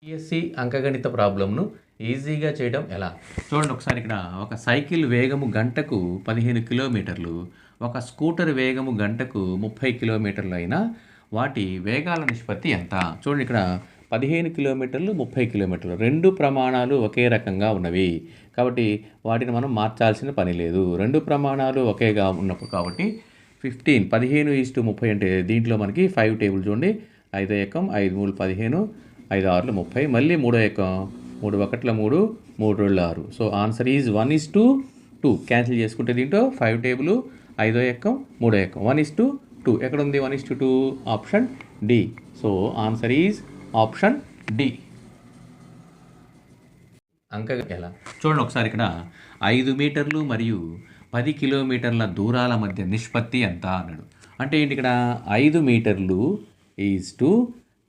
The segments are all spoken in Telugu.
సిఎస్సి అంకగణిత ప్రాబ్లంను ఈజీగా చేయడం ఎలా? చూడండి ఒకసారి ఇక్కడ ఒక సైకిల్ వేగము గంటకు 15 కిలోమీటర్లు, ఒక స్కూటర్ వేగము గంటకు 30 కిలోమీటర్లు అయినా వాటి వేగాల నిష్పత్తి ఎంత? చూడండి ఇక్కడ 15 కిలోమీటర్లు, 30 కిలోమీటర్లు 2 ప్రమాణాలు ఒకే రకంగా ఉన్నవి. కాబట్టి వాటిని మనం మార్చాల్సిన పని లేదు. 2 ప్రమాణాలు ఒకేగా ఉన్నప్పుడు కాబట్టి 15:30 అంటే దీంట్లో మనకి 5 టేబుల్ చూడండి. 5 ఏకం 5 3 15 5 6 30 మళ్ళీ 3 ఏకం 3 1 3 3 2 6. So answer is 1:2. క్యాన్సిల్ చేసుకుంటే దీంట్లో 5 టేబుల్ 5 ఏకం 3 ఏకం 1:2. ఎక్కడ ఉంది 1:2? Option D. So answer is option D. అంక ఎలా చూడండి ఒకసారి ఇక్కడ 5 మీటర్లు మరియు 10 కిలోమీటర్ల దూరాల మధ్య నిష్పత్తి ఎంత అన్నాడు. అంటే ఏంటి ఇక్కడ 5 మీటర్లు ఈజ్ టు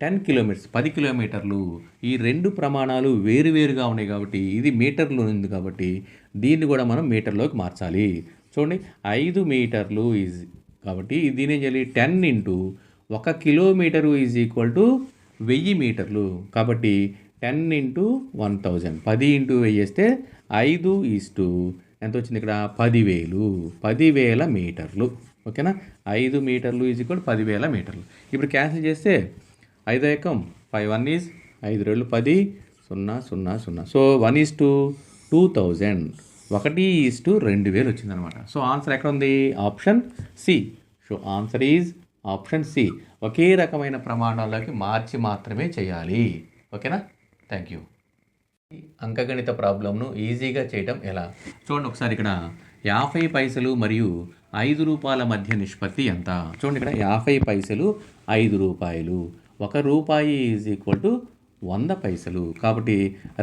10 కిలోమీటర్స్ 10 కిలోమీటర్లు. ఈ 2 ప్రమాణాలు వేరువేరుగా ఉన్నాయి కాబట్టి ఇది మీటర్లో ఉంది కాబట్టి దీన్ని కూడా మనం మీటర్లోకి మార్చాలి. చూడండి 5 మీటర్లు ఈజ్ కాబట్టి దీని ఏం చేయాలి 10 into 1 kilometre is equal to 1000 మీటర్లు. కాబట్టి 10 ఇంటూ 1000 10 ఇంటూ 1000 వేస్తే 5 ఈస్టు ఎంత వచ్చింది ఇక్కడ 10,000 మీటర్లు. ఓకేనా 5 మీటర్లు ఈజ్ ఈక్వల్ 10,000 మీటర్లు. ఇప్పుడు క్యాన్సిల్ చేస్తే 5 ఏకం 5 1 ఈజ్ 5 2 10 0 0 0. సో 1:2000 1:2000 వచ్చిందనమాట. సో ఆన్సర్ ఎక్కడ ఉంది? Option C. So answer is option C. ఒకే రకమైన ప్రమాణాల్లోకి మార్చి మాత్రమే చేయాలి. ఓకేనా? Thank you. అంకగణిత ప్రాబ్లంను ఈజీగా చేయడం ఎలా? చూడండి ఒకసారి ఇక్కడ 50 పైసలు మరియు 5 రూపాయల మధ్య నిష్పత్తి ఎంత? చూడండి ఇక్కడ 50 పైసలు 5 రూపాయలు. 1 రూపాయి ఈజ్ ఈక్వల్ టు 100 పైసలు. కాబట్టి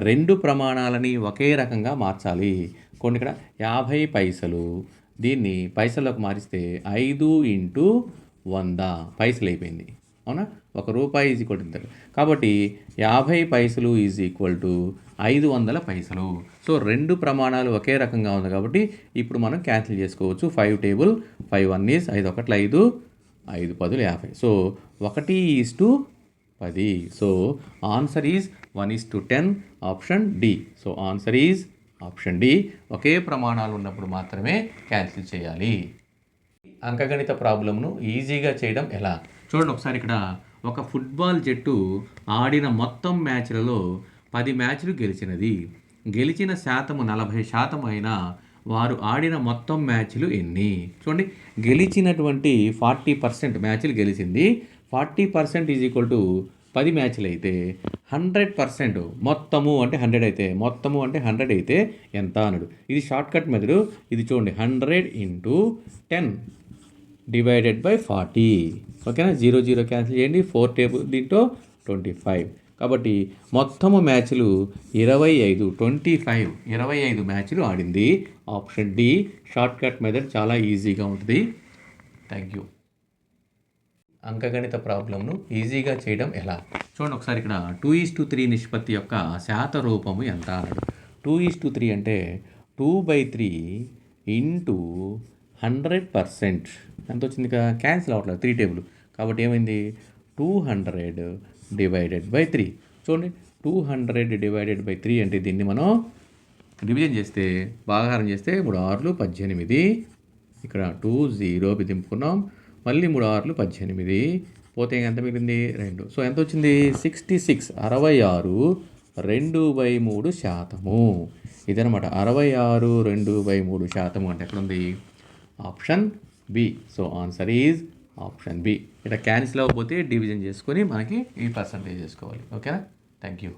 2 ప్రమాణాలని ఒకే రకంగా మార్చాలి. కొన్ని ఇక్కడ 50 పైసలు దీన్ని పైసల్లోకి మారిస్తే 5 ఇంటూ 100 పైసలు అయిపోయింది. అవునా? 1 రూపాయి ఈజ్ ఈక్వల్ టు కాబట్టి 50 పైసలు ఈజ్ ఈక్వల్ టు 500 పైసలు. సో 2 ప్రమాణాలు ఒకే రకంగా ఉంది కాబట్టి ఇప్పుడు మనం క్యాన్సిల్ చేసుకోవచ్చు. 5 table 5 1 is 5 1 5 5 10 50. So 1:10. So answer is 1:10 option D. So answer is option D. ఒకే ప్రమాణాలు ఉన్నప్పుడు మాత్రమే క్యాన్సిల్ చేయాలి. అంకగణిత ప్రాబ్లంను ఈజీగా చేయడం ఎలా? చూడండి ఒకసారి ఇక్కడ ఒక ఫుట్బాల్ జట్టు ఆడిన మొత్తం మ్యాచ్లలో 10 మ్యాచ్లు గెలిచినది. గెలిచిన శాతము 40% అయినా వారు ఆడిన మొత్తం మ్యాచ్లు ఎన్ని? చూడండి గెలిచినటువంటి 40% మ్యాచ్లు గెలిచింది. 40% ఈజ్ ఈక్వల్ టు 10 మ్యాచ్లు అయితే 100% మొత్తము అంటే 100 అయితే మొత్తము అంటే 100 అయితే ఎంత అన్నాడు. ఇది షార్ట్ కట్ మెథడ్. ఇది చూడండి 100 ఇంటూ 10 డివైడెడ్ బై 40. ఓకేనా? 0 0 క్యాన్సిల్ చేయండి. 4 టేబుల్ దీంట్లో 25. కాబట్టి మొత్తము మ్యాచ్లు 25 మ్యాచ్లు ఆడింది. Option D short cut method చాలా ఈజీగా ఉంటుంది. Thank you. అంకగణిత ప్రాబ్లంను ఈజీగా చేయడం ఎలా? చూడండి ఒకసారి ఇక్కడ 2:3 నిష్పత్తి యొక్క శాత రూపము ఎంత అన్నాడు. 2:3 అంటే 2/3 ఇంటూ 100%. ఎంత వచ్చింది? ఇక క్యాన్సిల్ అవ్వట్లేదు 3 టేబుల్. కాబట్టి ఏమైంది 200 డివైడెడ్ బై 3. చూడండి 200 డివైడెడ్ బై 3 అంటే దీన్ని మనం డివిజన్ చేస్తే భాగాహారం చేస్తే 3 6 18. ఇక్కడ 2 0 దింపుకున్నాం. మళ్ళీ 3 6 18 పోతే ఎంత మిగిలింది 2. సో ఎంత వచ్చింది 66 2/3%. ఇదనమాట 66 2/3% అంటే ఎక్కడ ఉంది? Option B. So answer is option B. ఇక్కడ క్యాన్సిల్ అవ్వకపోతే డివిజన్ చేసుకొని మనకి ఈ పర్సంటేజ్ చేసుకోవాలి. ఓకేనా? Thank you.